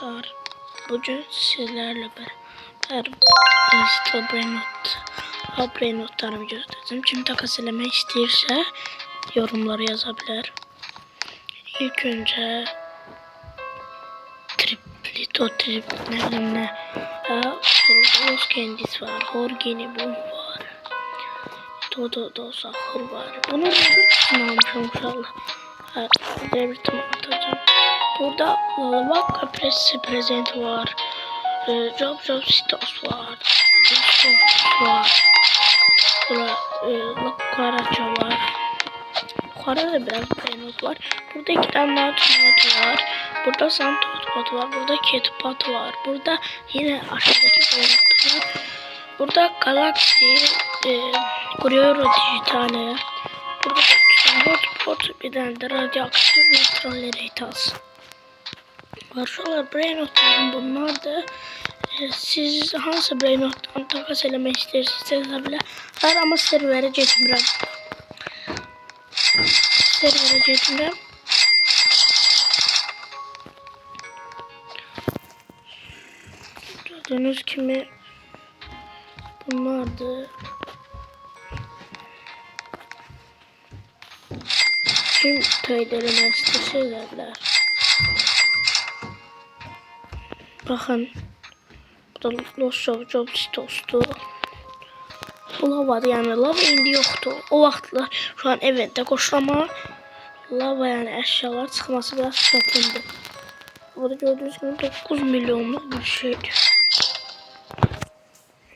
arkadaşlar. Bugün sizlerle beraber Brain notlarımı göstereceğim. Kim takas eləmək istəyirsə yorumlara yazabilir. İlk önce ne Los Candies var, Horgini Boom var, Dodo Sahur var. Bunu bir kısmı almışım inşallah. Bir tane atacağım. Burada Lavaka Present var, Job Stos var, var. Burada Karaca var. Yukarıda biraz Brainot var. Burada iki tane Nautilus var. Burada Santos var. Burada Ketpat var. Burada yine aşağıdaki Brainot var. Burada Galaxy, Grioro Digitale. Burada Hotspot, bir tane de Radioaktif Neutraleritas. Varşalar Brainot'ların bunlar da. Siz hansı Brainot'tan takas eləmək istəyirsiniz yazabilir. Ama serverə getmirəm. Gördüğünüz gibi bunlardı. Kim trader'e istəyirlər. Bakın. Bu da Los Job Stos'tu. Bu lava yani lava indi yoktu. O vaxtlar şu an event'te koşulama lava yani eşyalar çıkması biraz çətindir. Burada gördüğünüz gibi 9 milyonluk bir şeydi.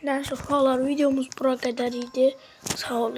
Neyse videomuz buraya kadar idi. Sağ olun.